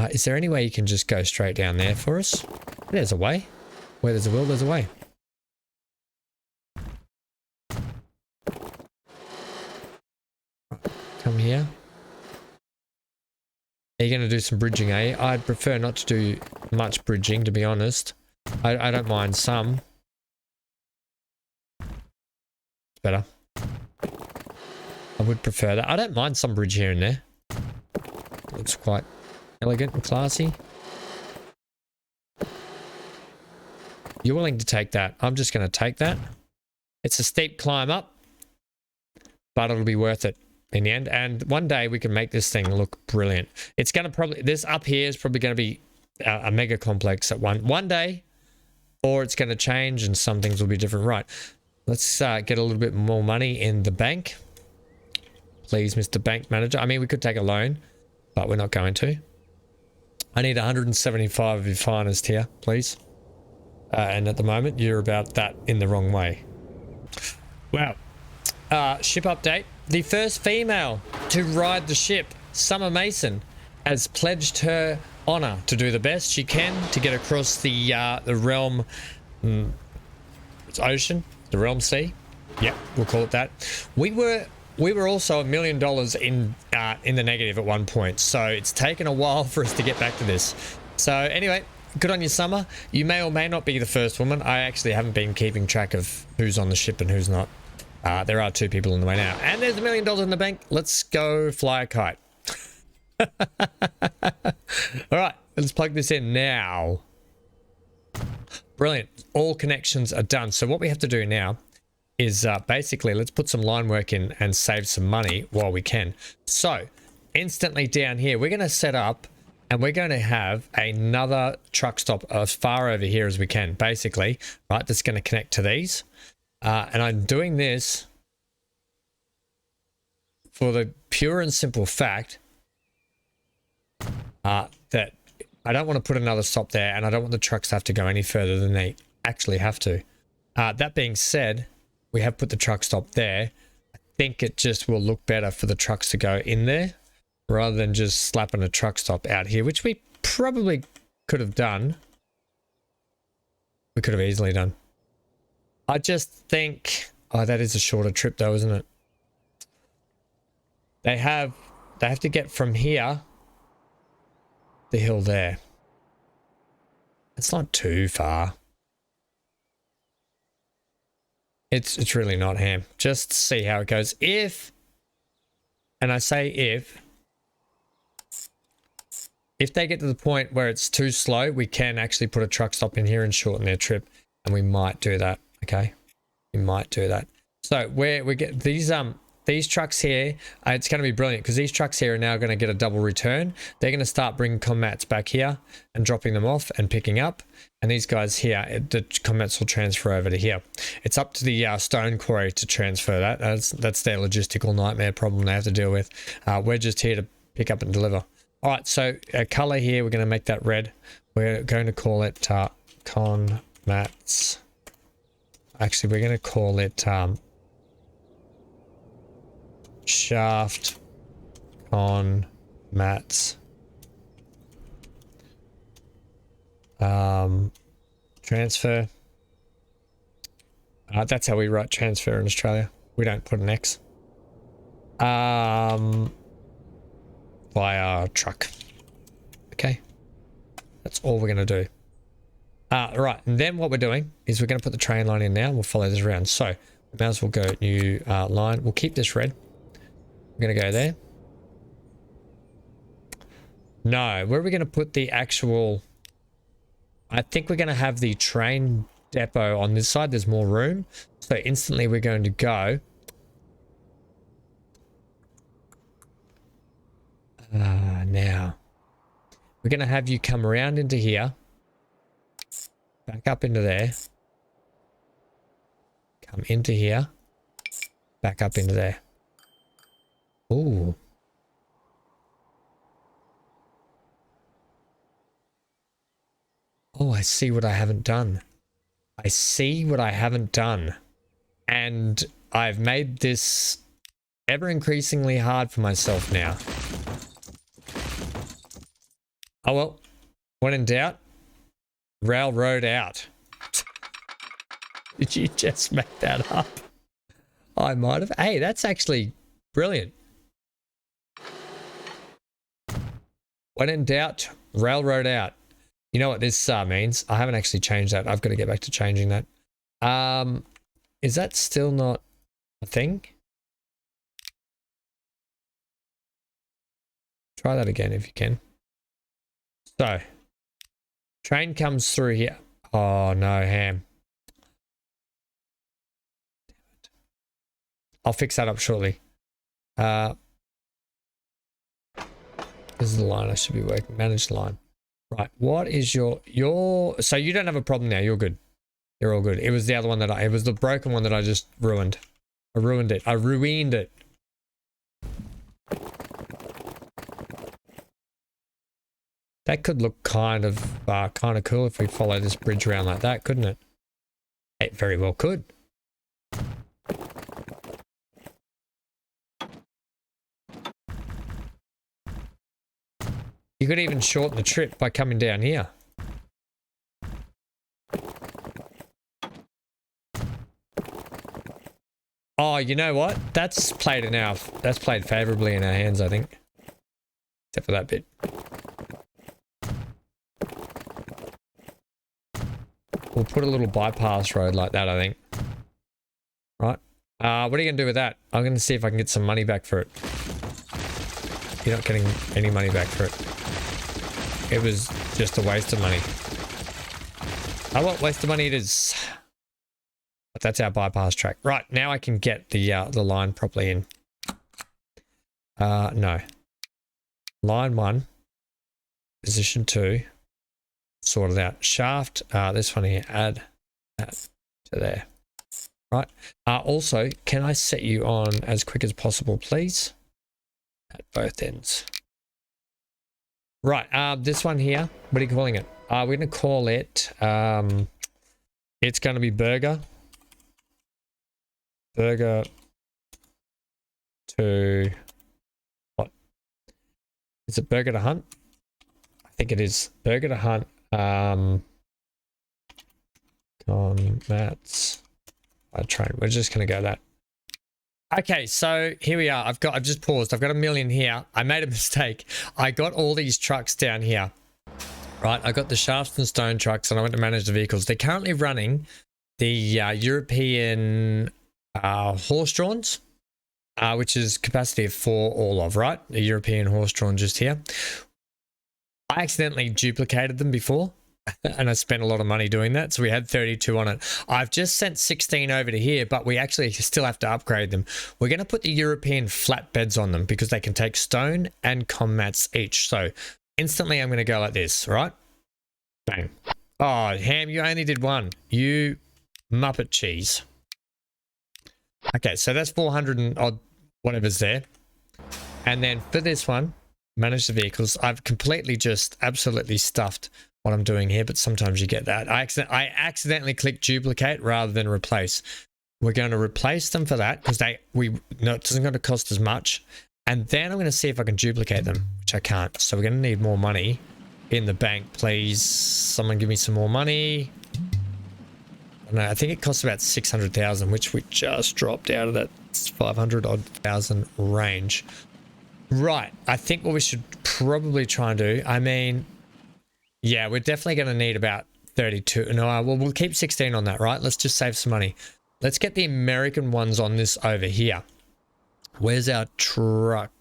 Is there any way you can just go straight down there for us? There's a way. Where there's a will, there's a way. Come here. Are you going to do some bridging, eh? I'd prefer not to do much bridging, to be honest. I don't mind some. It's better. I would prefer that. I don't mind some bridge here and there. Looks quite elegant and classy. You're willing to take that. I'm just going to take that. It's a steep climb up, but it'll be worth it in the end. And one day we can make this thing look brilliant. It's going to probably, this up here is probably going to be a mega complex at one day, or it's going to change and some things will be different. Right. Let's get a little bit more money in the bank. Please, Mr. Bank Manager. I mean, we could take a loan, but we're not going to. I need 175 of your finest here, please. And at the moment, you're about that in the wrong way. Wow. Ship update. The first female to ride the ship, Summer Mason, has pledged her honor to do the best she can to get across the realm, it's ocean, the realm sea. Yep, we'll call it that. We were also $1 million in the negative at one point, so it's taken a while for us to get back to this. So anyway, good on you, Summer. You may or may not be the first woman. I actually haven't been keeping track of who's on the ship and who's not. There are 2 people in the way now. And there's $1 million in the bank. Let's go fly a kite. Alright, let's plug this in now. Brilliant. All connections are done. So what we have to do now is basically let's put some line work in and save some money while we can. So instantly down here, we're going to set up And we're going to have another truck stop as far over here as we can, basically, right? That's going to connect to these. And I'm doing this for the pure and simple fact that I don't want to put another stop there, and I don't want the trucks to have to go any further than they actually have to. That being said, we have put the truck stop there. I think it just will look better for the trucks to go in there rather than just slapping a truck stop out here, which we probably could have done. We could have easily done. I just think... Oh, that is a shorter trip though, isn't it? They have to get from here, the hill there. It's not too far. It's really not, Ham. Just see how it goes. If, and I say if they get to the point where it's too slow, we can actually put a truck stop in here and shorten their trip, and we might do that. Okay, we might do that. So where we get these trucks here, it's going to be brilliant because these trucks here are now going to get a double return. They're going to start bringing commats back here and dropping them off and picking up. And these guys here, the commats will transfer over to here. It's up to the stone quarry to transfer that. That's their logistical nightmare problem they have to deal with. We're just here to pick up and deliver. All right, so color here, we're going to make that red. We're going to call it commats. Actually, we're going to call it shaft on mats. Transfer. That's how we write transfer in Australia. We don't put an X. Via truck. Okay. That's all we're going to do. Right. And then what we're doing is we're going to put the train line in now. And we'll follow this around. So we may as well go new line. We'll keep this red. We're going to go there. No, where are we going to put the actual... I think we're going to have the train depot on this side. There's more room. So instantly we're going to go... now. We're going to have you come around into here. Back up into there. Come into here. Back up into there. Ooh. Oh, I see what I haven't done. I see what I haven't done. And I've made this ever increasingly hard for myself now. Oh well. When in doubt, railroad out. Did you just make that up? I might have. Hey, that's actually brilliant. When in doubt, railroad out. You know what this means? I haven't actually changed that. I've got to get back to changing that. Is that still not a thing? Try that again if you can. So, train comes through here. Oh no, Ham. I'll fix that up shortly. This is the line I should be working. Manage line. Right. What is your so you don't have a problem now. You're good. You're all good. It was the other one that it was the broken one that I just ruined. I ruined it. I ruined it. That could look kind of cool if we follow this bridge around like that, couldn't it? It very well could. You could even shorten the trip by coming down here. Oh, you know what? That's played favorably in our hands, I think. Except for that bit. We'll put a little bypass road like that, I think. Right. What are you going to do with that? I'm going to see if I can get some money back for it. You're not getting any money back for it. It was just a waste of money. Oh, what waste of money it is. But that's our bypass track. Right, now I can get the line properly in. No. Line 1. position 2. Sort it out. Shaft, this one here, add that to there. Right. Also, can I set you on as quick as possible, please? At both ends. Right. This one here, what are you calling it? We're going to call it, it's going to be burger. Burger to, what? Is it burger to hunt? I think it is. Burger to hunt. On mats. I train. We're just going to go that. Okay, so here we are. I've just paused. I've got 1 million here. I made a mistake. I got all these trucks down here. Right, I got the shafts and stone trucks and I went to manage the vehicles. They're currently running the European horse-drawns, which is capacity of 4 all of, right? The European horse-drawn just here. I accidentally duplicated them before and I spent a lot of money doing that. So we had 32 on it. I've just sent 16 over to here, but we actually still have to upgrade them. We're going to put the European flatbeds on them because they can take stone and commats each. So instantly I'm going to go like this, right? Bang. Oh, Ham, you only did one. You Muppet cheese. Okay, so that's 400 and odd whatever's there. And then for this one, manage the vehicles. I've completely just absolutely stuffed what I'm doing here, but sometimes you get that. I accidentally clicked duplicate rather than replace. We're going to replace them for that because it doesn't going to cost as much. And then I'm going to see if I can duplicate them, which I can't. So we're going to need more money in the bank, please. Someone give me some more money. No, I think it costs about 600,000, which we just dropped out of that 500 odd thousand range. Right. I think what we should probably try and do, I mean, yeah, we're definitely going to need about 32. No, well, we'll keep 16 on that, right? Let's just save some money. Let's get the American ones on this over here. Where's our truck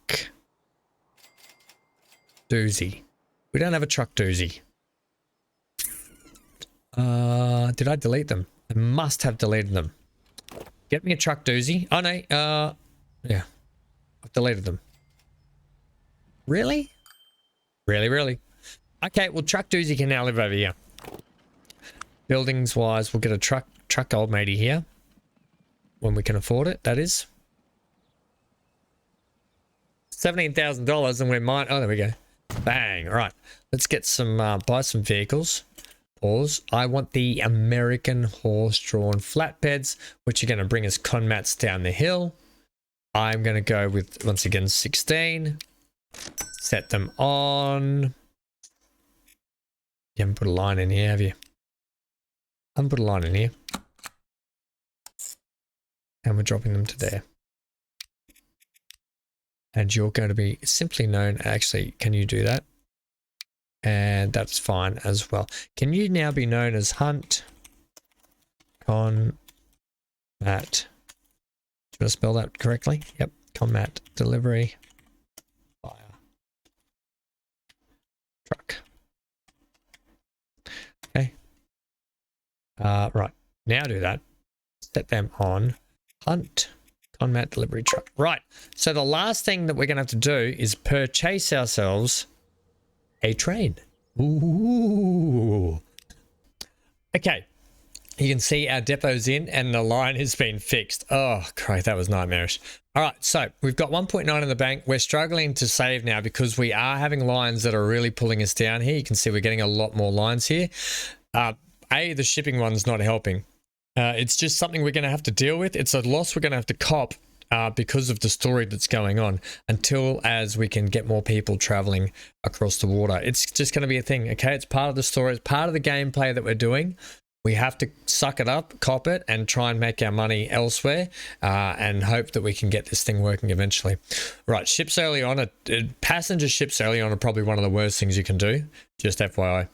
doozy? We don't have a truck doozy. Did I delete them? I must have deleted them. Get me a truck doozy. Oh, no. Yeah. I've deleted them. Really? Really? Okay, well, truck doozy can now live over here. Buildings wise, we'll get a truck old matey here. When we can afford it, that is. $17,000 and we're mine. Oh, there we go. Bang. All right. Let's get some, buy some vehicles. Pause. I want the American horse-drawn flatbeds, which are going to bring us conmats down the hill. I'm going to go with, once again, 16. Set them on. You haven't put a line in here, have you? I haven't put a line in here. And we're dropping them to there. And you're going to be simply known, actually, can you do that? And that's fine as well. Can you now be known as Hunt Conmat? Do you want to spell that correctly? Yep. Conmat delivery fire truck. Okay. Right. Now do that. Set them on Hunt Conmat delivery truck. Right. So the last thing that we're going to have to do is purchase ourselves a train. Ooh. Okay. You can see our depot's in and the line has been fixed. Oh, great. That was nightmarish. All right. So we've got 1.9 in the bank. We're struggling to save now because we are having lines that are really pulling us down here. You can see we're getting a lot more lines here. The shipping one's not helping. It's just something we're going to have to deal with. It's a loss we're going to have to cop because of the story that's going on until as we can get more people traveling across the water. It's just going to be a thing, okay? It's part of the story. It's part of the gameplay that we're doing. We have to suck it up, cop it, and try and make our money elsewhere and hope that we can get this thing working eventually. Right, ships early on, passenger ships early on are probably one of the worst things you can do, just FYI.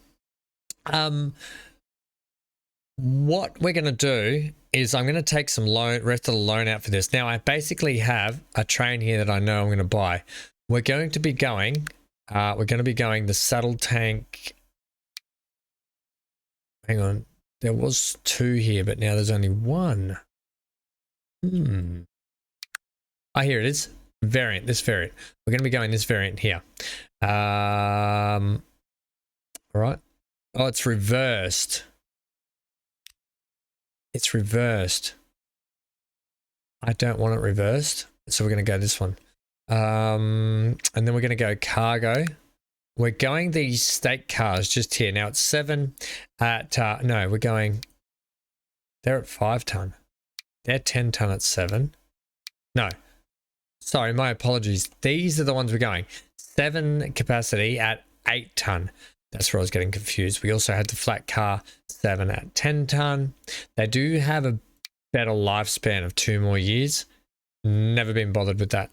What we're going to do is I'm going to take some rest of the loan out for this. Now, I basically have a train here that I know I'm going to buy. We're going to be going the saddle tank. Hang on. There was 2 here, but now there's only 1. Ah, here it is. Variant, this variant. We're going to be going this variant here. All right. Oh, it's reversed. It's reversed. I don't want it reversed. So we're going to go this one. And then we're going to go cargo. We're going these state cars just here. Now it's 7 at, no, we're going, they're at 5 ton. They're 10 ton at 7. No, sorry, my apologies. These are the ones we're going. 7 capacity at 8 ton. That's where I was getting confused. We also had the flat car 7 at 10 ton. They do have a better lifespan of 2 more years. Never been bothered with that.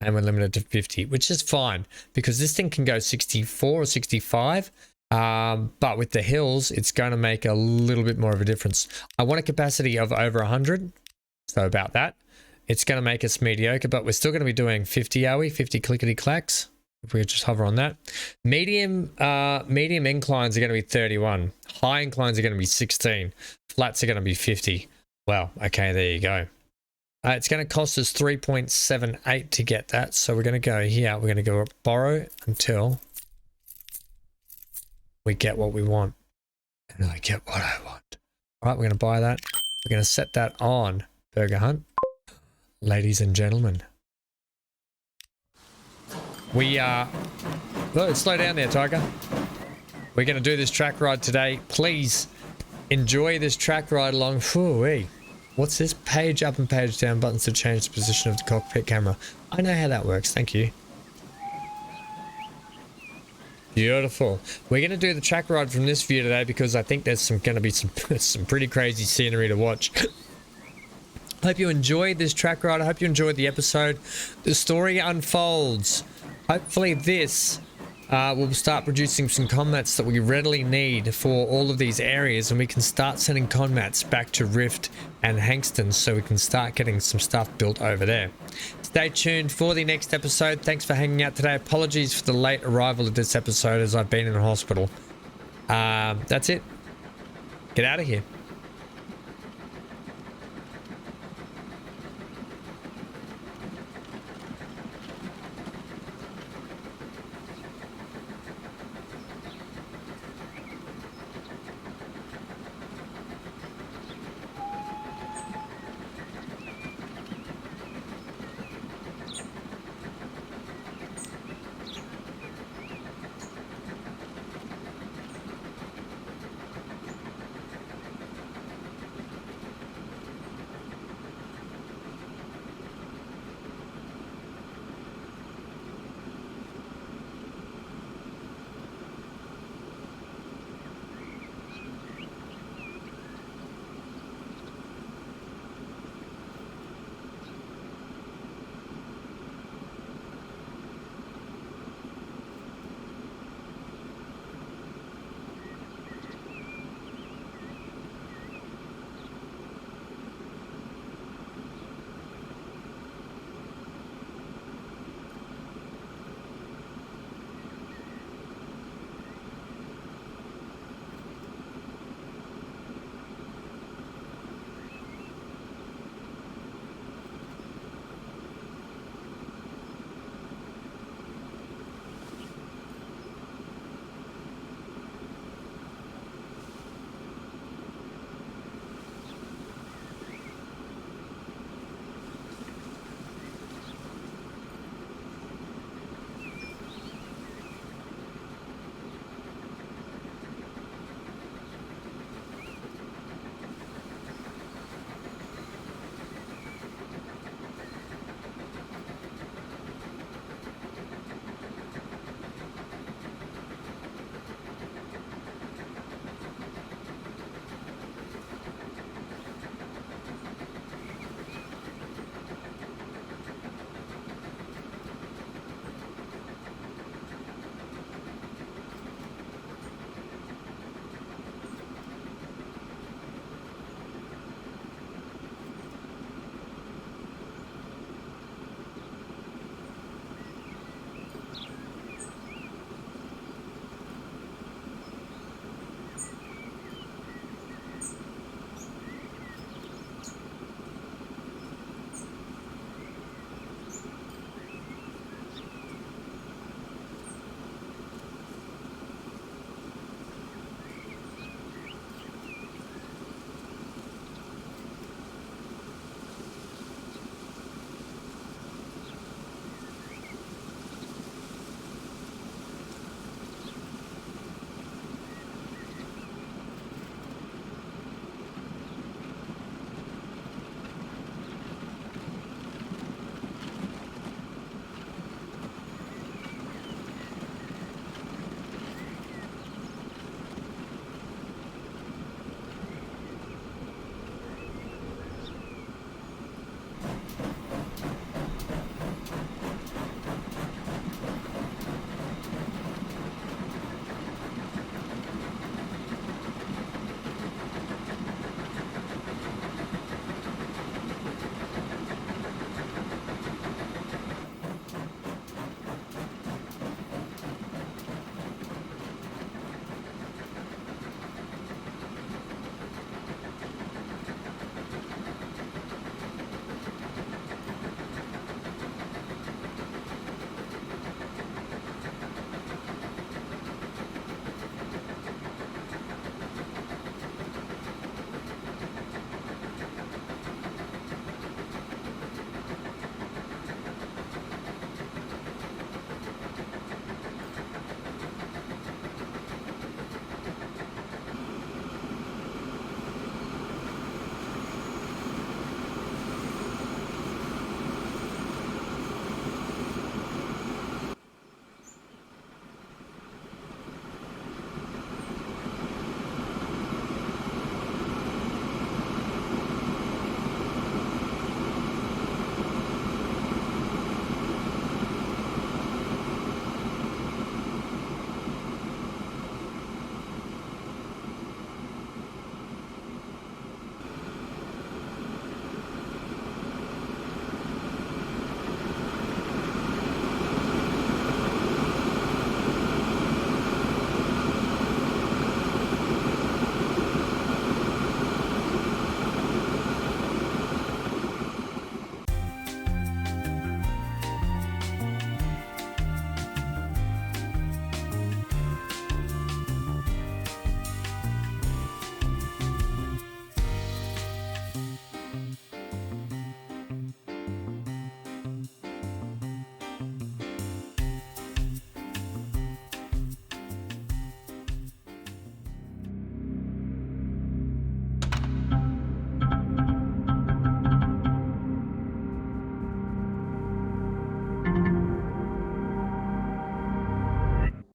And we're limited to 50, which is fine because this thing can go 64 or 65. But with the hills, it's going to make a little bit more of a difference. I want a capacity of over 100. So about that. It's going to make us mediocre, but we're still going to be doing 50, are we? 50 clickety clacks. If we just hover on that. Medium inclines are going to be 31. High inclines are going to be 16. Flats are going to be 50. Well, okay, there you go. It's going to cost us 3.78 to get that. So we're going to go here. We're going to go borrow until we get what we want. And I get what I want. All right, we're going to buy that. We're going to set that on Burger Hunt. Ladies and gentlemen. We are... Oh, slow down there, Tiger. We're going to do this track ride today. Please enjoy this track ride along. Whew-wee. What's this? Page up and page down buttons to change the position of the cockpit camera. I know how that works. Thank you. Beautiful. We're going to do the track ride from this view today because I think there's going to be some pretty crazy scenery to watch. Hope you enjoyed this track ride. I hope you enjoyed the episode. The story unfolds. Hopefully this will start producing some combats that we readily need for all of these areas, and we can start sending combats back to Rift and Hankston so we can start getting some stuff built over there. Stay tuned for the next episode. Thanks for hanging out today. Apologies for the late arrival of this episode as I've been in the hospital. That's it. Get out of here.